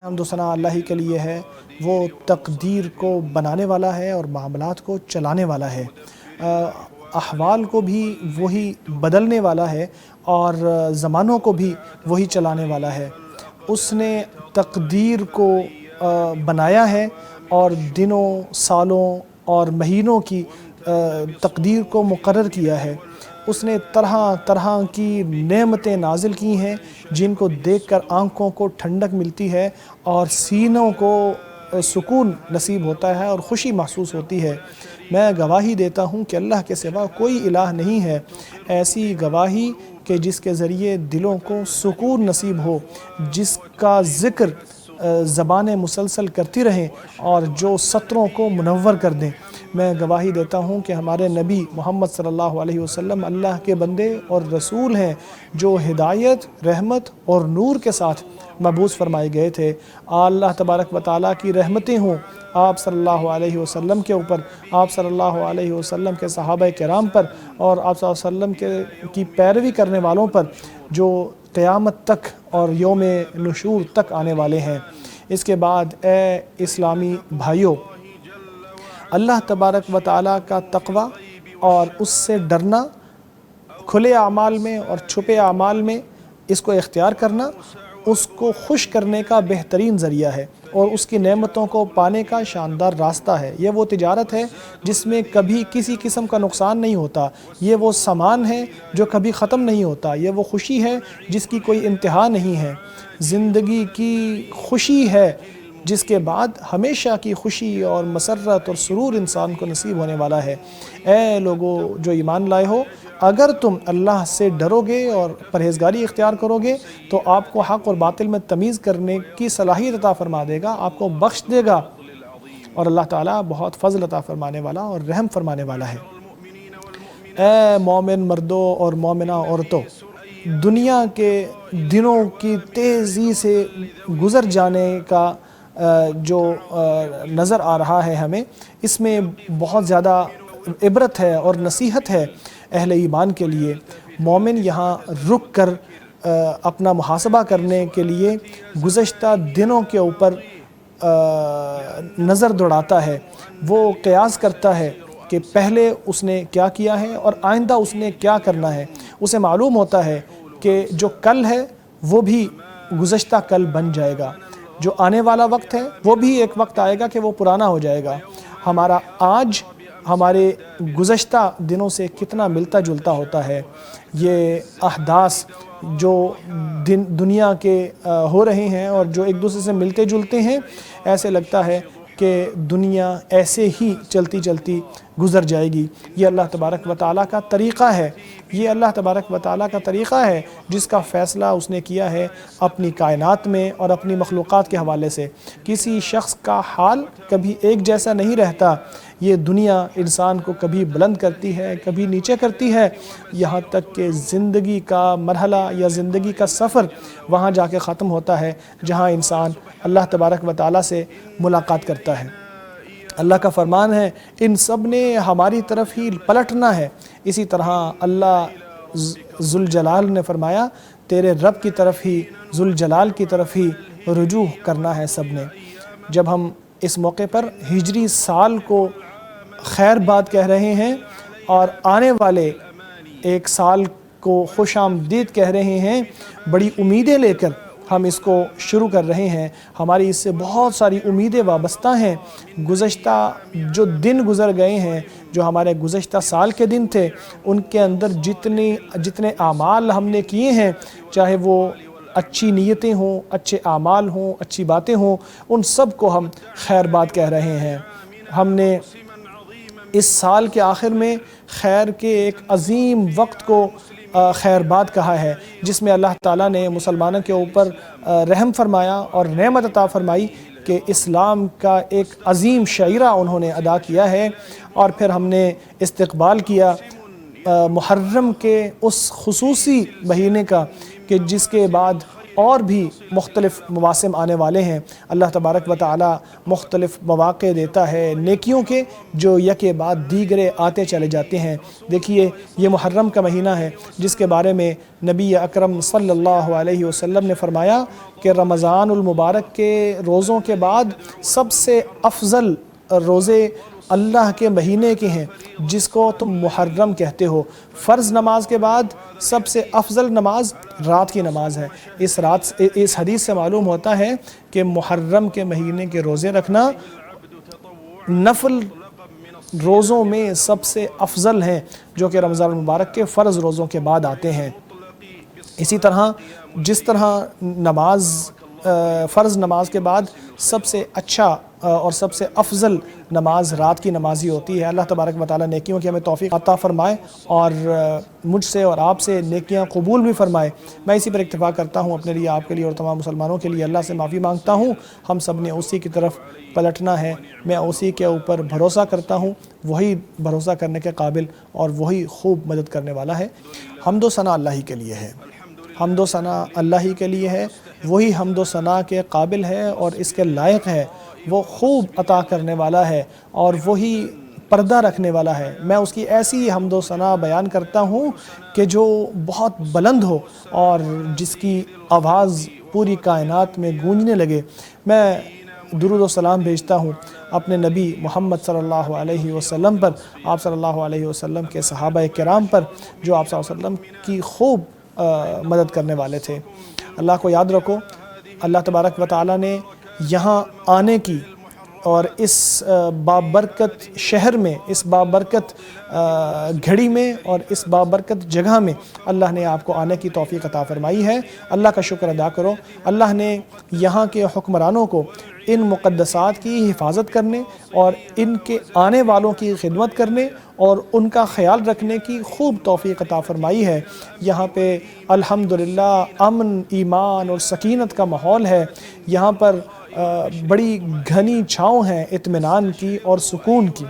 حمد و ثنا اللہ ہی کے لیے ہے، وہ تقدیر کو بنانے والا ہے اور معاملات کو چلانے والا ہے، احوال کو بھی وہی بدلنے والا ہے اور زمانوں کو بھی وہی چلانے والا ہے۔ اس نے تقدیر کو بنایا ہے اور دنوں، سالوں اور مہینوں کی تقدیر کو مقرر کیا ہے۔ اس نے طرح طرح کی نعمتیں نازل کی ہیں جن کو دیکھ کر آنکھوں کو ٹھنڈک ملتی ہے اور سینوں کو سکون نصیب ہوتا ہے اور خوشی محسوس ہوتی ہے۔ میں گواہی دیتا ہوں کہ اللہ کے سوا کوئی الہ نہیں ہے، ایسی گواہی کہ جس کے ذریعے دلوں کو سکون نصیب ہو، جس کا ذکر زبانیں مسلسل کرتی رہیں اور جو سطروں کو منور کر دیں۔ میں گواہی دیتا ہوں کہ ہمارے نبی محمد صلی اللہ علیہ وسلم اللہ کے بندے اور رسول ہیں جو ہدایت، رحمت اور نور کے ساتھ مبعوث فرمائے گئے تھے۔ اللہ تبارک و تعالیٰ کی رحمتیں ہوں آپ صلی اللہ علیہ وسلم کے اوپر، آپ صلی اللہ علیہ وسلم کے صحابہ کرام پر اور آپ صلی اللہ علیہ وسلم کی پیروی کرنے والوں پر جو قیامت تک اور یوم نشور تک آنے والے ہیں۔ اس کے بعد اے اسلامی بھائیوں، اللہ تبارک و تعالیٰ کا تقوی اور اس سے ڈرنا، کھلے اعمال میں اور چھپے اعمال میں اس کو اختیار کرنا، اس کو خوش کرنے کا بہترین ذریعہ ہے اور اس کی نعمتوں کو پانے کا شاندار راستہ ہے۔ یہ وہ تجارت ہے جس میں کبھی کسی قسم کا نقصان نہیں ہوتا، یہ وہ سامان ہے جو کبھی ختم نہیں ہوتا، یہ وہ خوشی ہے جس کی کوئی انتہا نہیں ہے، زندگی کی خوشی ہے جس کے بعد ہمیشہ کی خوشی اور مسرت اور سرور انسان کو نصیب ہونے والا ہے۔ اے لوگو جو ایمان لائے ہو، اگر تم اللہ سے ڈرو گے اور پرہیزگاری اختیار کرو گے تو آپ کو حق اور باطل میں تمیز کرنے کی صلاحیت عطا فرما دے گا، آپ کو بخش دے گا، اور اللہ تعالیٰ بہت فضل عطا فرمانے والا اور رحم فرمانے والا ہے۔ اے مومن مردوں اور مومنہ عورتوں، دنیا کے دنوں کی تیزی سے گزر جانے کا جو نظر آ رہا ہے ہمیں، اس میں بہت زیادہ عبرت ہے اور نصیحت ہے اہل ایمان کے لیے۔ مومن یہاں رک کر اپنا محاسبہ کرنے کے لیے گزشتہ دنوں کے اوپر نظر دوڑاتا ہے، وہ قیاس کرتا ہے کہ پہلے اس نے کیا کیا ہے اور آئندہ اس نے کیا کرنا ہے۔ اسے معلوم ہوتا ہے کہ جو کل ہے وہ بھی گزشتہ کل بن جائے گا، جو آنے والا وقت ہے وہ بھی ایک وقت آئے گا کہ وہ پرانا ہو جائے گا۔ ہمارا آج ہمارے گزشتہ دنوں سے کتنا ملتا جلتا ہوتا ہے۔ یہ احداث جو دنیا کے ہو رہے ہیں اور جو ایک دوسرے سے ملتے جلتے ہیں، ایسے لگتا ہے کہ دنیا ایسے ہی چلتی چلتی گزر جائے گی۔ یہ اللہ تبارک و تعالیٰ کا طریقہ ہے، یہ اللہ تبارک و تعالیٰ کا طریقہ ہے جس کا فیصلہ اس نے کیا ہے اپنی کائنات میں اور اپنی مخلوقات کے حوالے سے۔ کسی شخص کا حال کبھی ایک جیسا نہیں رہتا، یہ دنیا انسان کو کبھی بلند کرتی ہے، کبھی نیچے کرتی ہے، یہاں تک کہ زندگی کا مرحلہ یا زندگی کا سفر وہاں جا کے ختم ہوتا ہے جہاں انسان اللہ تبارک و تعالیٰ سے ملاقات کرتا ہے۔ اللہ کا فرمان ہے ان سب نے ہماری طرف ہی پلٹنا ہے۔ اسی طرح اللہ ذوالجلال نے فرمایا تیرے رب کی طرف ہی، ذوالجلال کی طرف ہی رجوع کرنا ہے سب نے۔ جب ہم اس موقع پر ہجری سال کو خیر باد کہہ رہے ہیں اور آنے والے ایک سال کو خوش آمدید کہہ رہے ہیں، بڑی امیدیں لے کر ہم اس کو شروع کر رہے ہیں، ہماری اس سے بہت ساری امیدیں وابستہ ہیں۔ گزشتہ جو دن گزر گئے ہیں، جو ہمارے گزشتہ سال کے دن تھے، ان کے اندر جتنے اعمال ہم نے کیے ہیں، چاہے وہ اچھی نیتیں ہوں، اچھے اعمال ہوں، اچھی باتیں ہوں، ان سب کو ہم خیر باد کہہ رہے ہیں۔ ہم نے اس سال کے آخر میں خیر کے ایک عظیم وقت کو خیر باد کہا ہے، جس میں اللہ تعالیٰ نے مسلمانوں کے اوپر رحم فرمایا اور نعمت عطا فرمائی کہ اسلام کا ایک عظیم شعیرہ انہوں نے ادا کیا ہے، اور پھر ہم نے استقبال کیا محرم کے اس خصوصی مہینے کا کہ جس کے بعد اور بھی مختلف مواسم آنے والے ہیں۔ اللہ تبارک و تعالی مختلف مواقع دیتا ہے نیکیوں کے، جو یکے بعد دیگرے آتے چلے جاتے ہیں۔ دیکھیے یہ محرم کا مہینہ ہے جس کے بارے میں نبی اکرم صلی اللہ علیہ وسلم نے فرمایا کہ رمضان المبارک کے روزوں کے بعد سب سے افضل روزے اللہ کے مہینے کے ہیں جس کو تم محرم کہتے ہو۔ فرض نماز کے بعد سب سے افضل نماز رات کی نماز ہے۔ اس حدیث سے معلوم ہوتا ہے کہ محرم کے مہینے کے روزے رکھنا نفل روزوں میں سب سے افضل ہیں، جو کہ رمضان المبارک کے فرض روزوں کے بعد آتے ہیں۔ اسی طرح جس طرح فرض نماز کے بعد سب سے اچھا اور سب سے افضل نماز رات کی نماز ہی ہوتی ہے۔ اللہ تبارک و تعالیٰ نیکیوں کی ہمیں توفیق عطا فرمائے اور مجھ سے اور آپ سے نیکیاں قبول بھی فرمائے۔ میں اسی پر اکتفا کرتا ہوں، اپنے لیے، آپ کے لیے اور تمام مسلمانوں کے لیے اللہ سے معافی مانگتا ہوں۔ ہم سب نے اسی کی طرف پلٹنا ہے، میں اسی کے اوپر بھروسہ کرتا ہوں، وہی بھروسہ کرنے کے قابل اور وہی خوب مدد کرنے والا ہے۔ حمد و ثنا اللہ ہی کے لیے ہے، حمد و ثنا اللہ ہی کے لیے ہے، وہی حمد و ثنا کے قابل ہے اور اس کے لائق ہے، وہ خوب عطا کرنے والا ہے اور وہی پردہ رکھنے والا ہے۔ میں اس کی ایسی حمد و ثنا بیان کرتا ہوں کہ جو بہت بلند ہو اور جس کی آواز پوری کائنات میں گونجنے لگے۔ میں درود و سلام بھیجتا ہوں اپنے نبی محمد صلی اللہ علیہ وسلم پر، آپ صلی اللہ علیہ وسلم کے صحابہ کرام پر، جو آپ صلی اللہ علیہ وسلم کی خوب مدد کرنے والے تھے۔ اللہ کو یاد رکھو، اللہ تبارک و تعالیٰ نے یہاں آنے کی اور اس بابرکت شہر میں، اس بابرکت گھڑی میں اور اس بابرکت جگہ میں اللہ نے آپ کو آنے کی توفیق عطا فرمائی ہے۔ اللہ کا شکر ادا کرو۔ اللہ نے یہاں کے حکمرانوں کو ان مقدسات کی حفاظت کرنے اور ان کے آنے والوں کی خدمت کرنے اور ان کا خیال رکھنے کی خوب توفیق عطا فرمائی ہے۔ یہاں پہ الحمدللہ امن، ایمان اور سکینت کا ماحول ہے۔ یہاں پر بڑی گھنی چھاؤں ہیں اطمینان کی اور سکون کی۔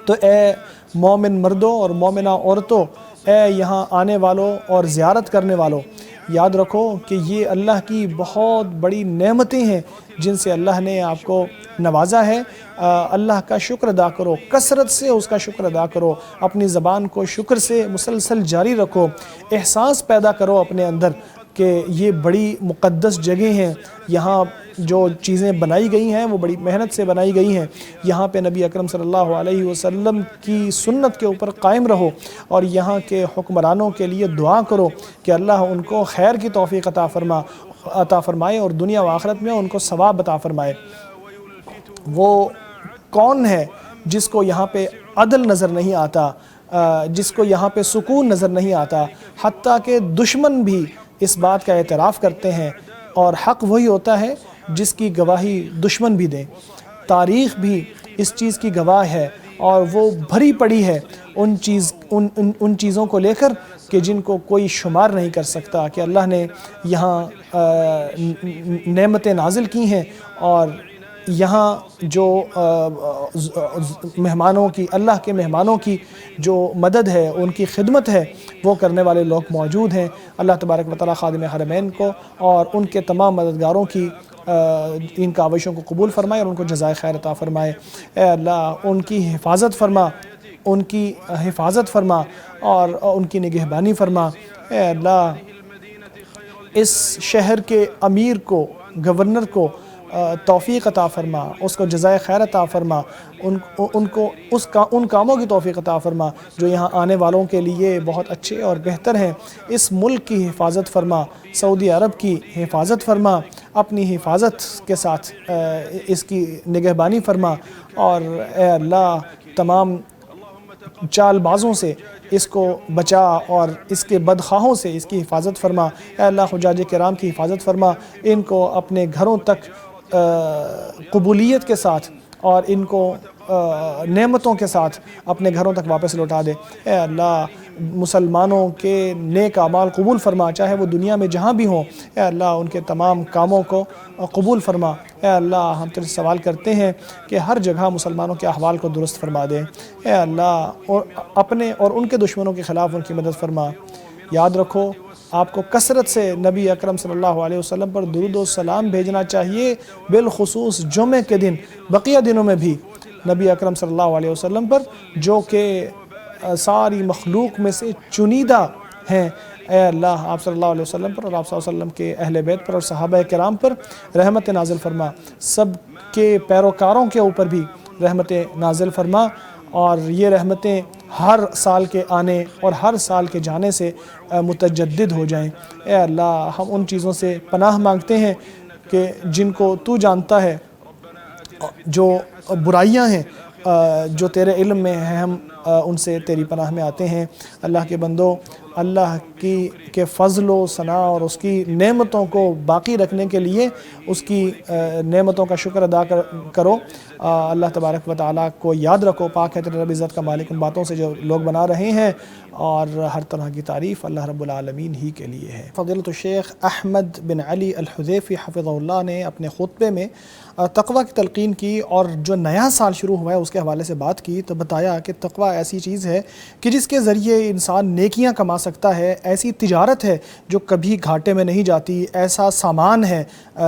تو اے مومن مردوں اور مومنہ عورتوں، اے یہاں آنے والوں اور زیارت کرنے والوں، یاد رکھو کہ یہ اللہ کی بہت بڑی نعمتیں ہیں جن سے اللہ نے آپ کو نوازا ہے۔ اللہ کا شکر ادا کرو، کثرت سے اس کا شکر ادا کرو، اپنی زبان کو شکر سے مسلسل جاری رکھو، احساس پیدا کرو اپنے اندر کہ یہ بڑی مقدس جگہیں ہیں، یہاں جو چیزیں بنائی گئی ہیں وہ بڑی محنت سے بنائی گئی ہیں۔ یہاں پہ نبی اکرم صلی اللہ علیہ وسلم کی سنت کے اوپر قائم رہو اور یہاں کے حکمرانوں کے لیے دعا کرو کہ اللہ ان کو خیر کی توفیق عطا فرمائے اور دنیا و آخرت میں ان کو ثواب عطا فرمائے۔ وہ کون ہے جس کو یہاں پہ عدل نظر نہیں آتا، جس کو یہاں پہ سکون نظر نہیں آتا، حتیٰ کہ دشمن بھی اس بات کا اعتراف کرتے ہیں، اور حق وہی ہوتا ہے جس کی گواہی دشمن بھی دیں۔ تاریخ بھی اس چیز کی گواہ ہے اور وہ بھری پڑی ہے ان چیزوں کو لے کر کہ جن کو کوئی شمار نہیں کر سکتا، کہ اللہ نے یہاں نعمتیں نازل کی ہیں اور یہاں جو مہمانوں کی، اللہ کے مہمانوں کی جو مدد ہے، ان کی خدمت ہے، وہ کرنے والے لوگ موجود ہیں۔ اللہ تبارک و تعالیٰ خادم حرمین کو اور ان کے تمام مددگاروں کی ان کاوشوں کو قبول فرمائے اور ان کو جزائے خیر عطا فرمائے۔ اے اللہ ان کی حفاظت فرما، ان کی حفاظت فرما اور ان کی نگہبانی فرما۔ اے اللہ اس شہر کے امیر کو، گورنر کو توفیق عطا فرما، اس کو جزائے خیر عطا فرما، ان کو ان کاموں کی توفیق عطا فرما جو یہاں آنے والوں کے لیے بہت اچھے اور بہتر ہیں۔ اس ملک کی حفاظت فرما، سعودی عرب کی حفاظت فرما، اپنی حفاظت کے ساتھ اس کی نگہبانی فرما، اور اے اللہ تمام چال بازوں سے اس کو بچا اور اس کے بدخواہوں سے اس کی حفاظت فرما۔ اے اللہ حجاج کرام کی حفاظت فرما، ان کو اپنے گھروں تک قبولیت کے ساتھ اور ان کو نعمتوں کے ساتھ اپنے گھروں تک واپس لوٹا دے۔ اے اللہ مسلمانوں کے نیک اعمال قبول فرما، چاہے وہ دنیا میں جہاں بھی ہوں۔ اے اللہ ان کے تمام کاموں کو قبول فرما۔ اے اللہ ہم تجھ سے سوال کرتے ہیں کہ ہر جگہ مسلمانوں کے احوال کو درست فرما دے۔ اے اللہ اور اپنے اور ان کے دشمنوں کے خلاف ان کی مدد فرما۔ یاد رکھو آپ کو کثرت سے نبی اکرم صلی اللہ علیہ وسلم پر درود و سلام بھیجنا چاہیے، بالخصوص جمعے کے دن، بقیہ دنوں میں بھی نبی اکرم صلی اللہ علیہ وسلم پر، جو کہ ساری مخلوق میں سے چنیدہ ہیں۔ اے اللہ آپ صلی اللہ علیہ وسلم پر اور آپ صلی اللہ علیہ وسلم کے اہل بیت پر اور صحابہ کرام پر رحمت نازل فرما، سب کے پیروکاروں کے اوپر بھی رحمت نازل فرما، اور یہ رحمتیں ہر سال کے آنے اور ہر سال کے جانے سے متجدد ہو جائیں۔ اے اللہ ہم ان چیزوں سے پناہ مانگتے ہیں کہ جن کو تو جانتا ہے، جو برائیاں ہیں جو تیرے علم میں ہیں، ہم ان سے تیری پناہ میں آتے ہیں۔ اللہ کے بندو، اللہ کے فضل و ثنا اور اس کی نعمتوں کو باقی رکھنے کے لیے اس کی نعمتوں کا شکر ادا کرو۔ اللہ تبارک و تعالیٰ کو یاد رکھو، پاک ہے تیرے رب عزت کا مالک ان باتوں سے جو لوگ بنا رہے ہیں، اور ہر طرح کی تعریف اللہ رب العالمین ہی کے لیے ہے۔ فضیلۃ الشیخ احمد بن علی الحذیفی حفظہ اللہ نے اپنے خطبے میں تقوی کی تلقین کی، اور جو نیا سال شروع ہوا ہے اس کے حوالے سے بات کی، تو بتایا کہ تقوی ایسی چیز ہے کہ جس کے ذریعے انسان نیکیاں کما سکتا ہے، ایسی تجارت ہے جو کبھی گھاٹے میں نہیں جاتی، ایسا سامان ہے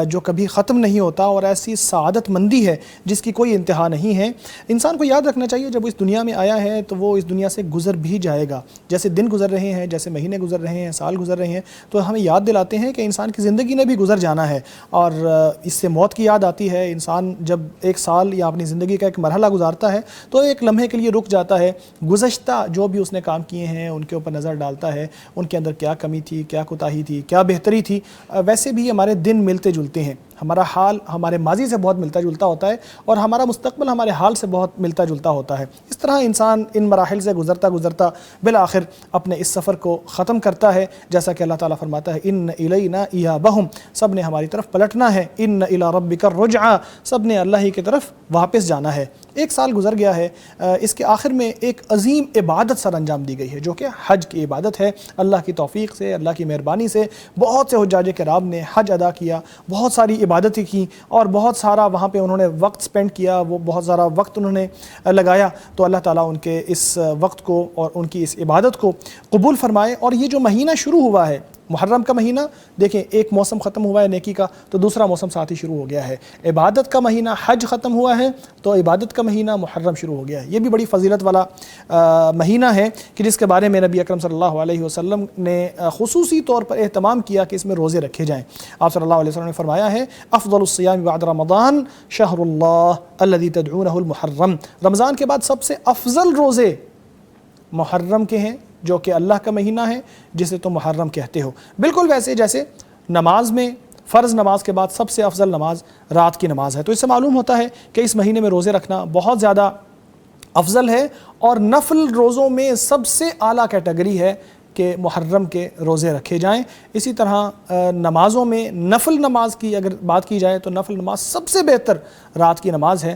جو کبھی ختم نہیں ہوتا، اور ایسی سعادت مندی ہے جس کی کوئی انتہا نہیں ہے۔ انسان کو یاد رکھنا چاہیے جب وہ اس دنیا میں آیا ہے تو وہ اس دنیا سے گزر بھی جائے گا، جیسے دن گزر رہے ہیں، جیسے مہینے گزر رہے ہیں، سال گزر رہے ہیں، تو ہمیں یاد دلاتے ہیں کہ انسان کی زندگی نے بھی گزر جانا ہے، اور اس سے موت کی یاد آتی ہے۔ انسان جب ایک سال یا اپنی زندگی کا ایک مرحلہ گزارتا ہے تو ایک لمحے کے لیے رک جاتا ہے، گزشتہ جو بھی اس نے کام کیے ہیں ان کے اوپر نظر ڈالتا ہے، ان کے اندر کیا کمی تھی، کیا کوتاہی تھی، کیا بہتری تھی۔ ویسے بھی ہمارے دن ملتے جلتے ہیں، ہمارا حال ہمارے ماضی سے بہت ملتا جلتا ہوتا ہے، اور ہمارا مستقبل ہمارے حال سے بہت ملتا جلتا ہوتا ہے۔ اس طرح انسان ان مراحل سے گزرتا گزرتا بالآخر اپنے اس سفر کو ختم کرتا ہے، جیسا کہ اللہ تعالیٰ فرماتا ہے ان الینا ایابہم، سب نے ہماری طرف پلٹنا ہے، ان الی ربک الرجعہ، سب نے اللہ ہی کی طرف واپس جانا ہے۔ ایک سال گزر گیا ہے، اس کے آخر میں ایک عظیم عبادت سر انجام دی گئی ہے جو کہ حج کی عبادت ہے۔ اللہ کی توفیق سے، اللہ کی مہربانی سے بہت سے حجاج کرام نے حج ادا کیا، بہت ساری عبادتیں کی، اور بہت سارا وہاں پہ انہوں نے وقت سپینڈ کیا، وہ بہت سارا وقت انہوں نے لگایا۔ تو اللہ تعالیٰ ان کے اس وقت کو اور ان کی اس عبادت کو قبول فرمائے۔ اور یہ جو مہینہ شروع ہوا ہے، محرم کا مہینہ، دیکھیں ایک موسم ختم ہوا ہے نیکی کا تو دوسرا موسم ساتھ ہی شروع ہو گیا ہے۔ عبادت کا مہینہ حج ختم ہوا ہے تو عبادت کا مہینہ محرم شروع ہو گیا ہے۔ یہ بھی بڑی فضیلت والا مہینہ ہے کہ جس کے بارے میں نبی اکرم صلی اللہ علیہ وسلم نے خصوصی طور پر اہتمام کیا کہ اس میں روزے رکھے جائیں۔ آپ صلی اللہ علیہ وسلم نے فرمایا ہے افضل الصیام بعد رمضان شہر اللہ الذی تدعونہ المحرم، رمضان کے بعد سب سے افضل روزے محرم کے ہیں جو کہ اللہ کا مہینہ ہے جسے تم محرم کہتے ہو۔ بالکل ویسے جیسے نماز میں فرض نماز کے بعد سب سے افضل نماز رات کی نماز ہے، تو اس سے معلوم ہوتا ہے کہ اس مہینے میں روزے رکھنا بہت زیادہ افضل ہے، اور نفل روزوں میں سب سے اعلیٰ کیٹیگری ہے کہ محرم کے روزے رکھے جائیں۔ اسی طرح نمازوں میں نفل نماز کی اگر بات کی جائے تو نفل نماز سب سے بہتر رات کی نماز ہے،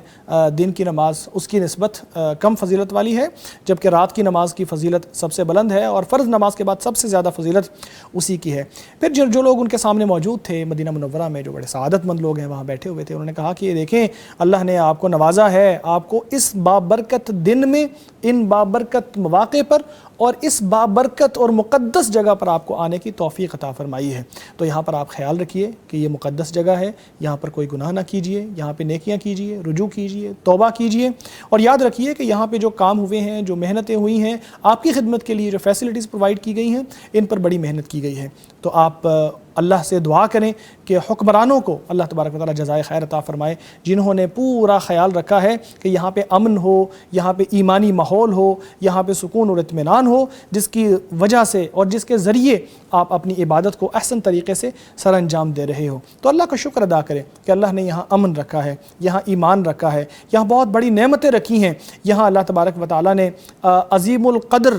دن کی نماز اس کی نسبت کم فضیلت والی ہے، جبکہ رات کی نماز کی فضیلت سب سے بلند ہے، اور فرض نماز کے بعد سب سے زیادہ فضیلت اسی کی ہے۔ پھر جو لوگ ان کے سامنے موجود تھے مدینہ منورہ میں، جو بڑے سعادت مند لوگ ہیں وہاں بیٹھے ہوئے تھے، انہوں نے کہا کہ یہ دیکھیں اللہ نے آپ کو نوازا ہے، آپ کو اس بابرکت دن میں، ان بابرکت مواقع پر اور اس بابرکت اور مقدس جگہ پر آپ کو آنے کی توفیق عطا فرمائی ہے۔ تو یہاں پر آپ خیال رکھیے کہ یہ مقدس جگہ ہے، یہاں پر کوئی گناہ نہ کیجیے، یہاں پہ نیکیاں کیجیے، رجوع کیجیے، توبہ کیجیے، اور یاد رکھیے کہ یہاں پہ جو کام ہوئے ہیں، جو محنتیں ہوئی ہیں آپ کی خدمت کے لیے، جو فیسلٹیز پرووائڈ کی گئی ہیں، ان پر بڑی محنت کی گئی ہے۔ تو آپ اللہ سے دعا کریں کہ حکمرانوں کو اللہ تبارک و تعالیٰ جزائے خیر عطا فرمائے، جنہوں نے پورا خیال رکھا ہے کہ یہاں پہ امن ہو، یہاں پہ ایمانی ماحول ہو، یہاں پہ سکون اور اطمینان ہو، جس کی وجہ سے اور جس کے ذریعے آپ اپنی عبادت کو احسن طریقے سے سر انجام دے رہے ہو۔ تو اللہ کا شکر ادا کریں کہ اللہ نے یہاں امن رکھا ہے، یہاں ایمان رکھا ہے، یہاں بہت بڑی نعمتیں رکھی ہیں، یہاں اللہ تبارک و تعالیٰ نے عظیم القدر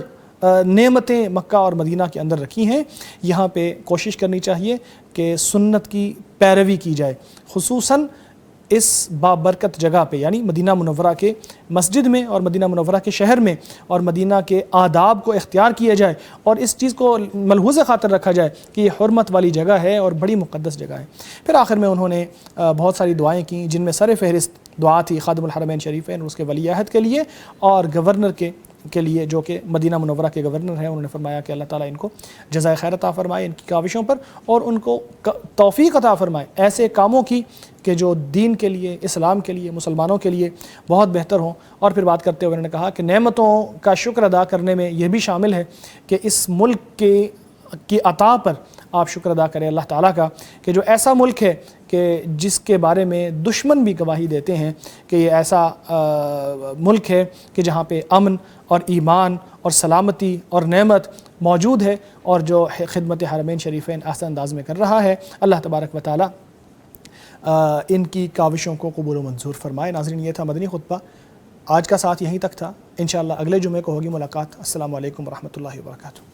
نعمتیں مکہ اور مدینہ کے اندر رکھی ہیں۔ یہاں پہ کوشش کرنی چاہیے کہ سنت کی پیروی کی جائے، خصوصاً اس بابرکت جگہ پہ، یعنی مدینہ منورہ کے مسجد میں اور مدینہ منورہ کے شہر میں، اور مدینہ کے آداب کو اختیار کیا جائے، اور اس چیز کو ملحوظ خاطر رکھا جائے کہ یہ حرمت والی جگہ ہے اور بڑی مقدس جگہ ہے۔ پھر آخر میں انہوں نے بہت ساری دعائیں کیں، جن میں سر فہرست دعا تھی خادم الحرمین شریفین اور اس کے ولی عہد کے لیے اور گورنر کے کے لیے جو کہ مدینہ منورہ کے گورنر ہیں، انہوں نے فرمایا کہ اللہ تعالیٰ ان کو جزائے خیر عطا فرمائے ان کی کاوشوں پر، اور ان کو توفیق عطا فرمائے ایسے کاموں کی کہ جو دین کے لیے، اسلام کے لیے، مسلمانوں کے لیے بہت بہتر ہوں۔ اور پھر بات کرتے ہوئے انہوں نے کہا کہ نعمتوں کا شکر ادا کرنے میں یہ بھی شامل ہے کہ اس ملک کی عطا پر آپ شکر ادا کریں اللہ تعالیٰ کا، کہ جو ایسا ملک ہے کہ جس کے بارے میں دشمن بھی گواہی دیتے ہیں کہ یہ ایسا ملک ہے کہ جہاں پہ امن اور ایمان اور سلامتی اور نعمت موجود ہے، اور جو خدمت حرمین شریفین احسن انداز میں کر رہا ہے۔ اللہ تبارک و تعالیٰ ان کی کاوشوں کو قبول و منظور فرمائے۔ ناظرین، یہ تھا مدنی خطبہ، آج کا ساتھ یہیں تک تھا، انشاءاللہ اگلے جمعے کو ہوگی ملاقات۔ السلام علیکم ورحمۃ اللہ وبرکاتہ۔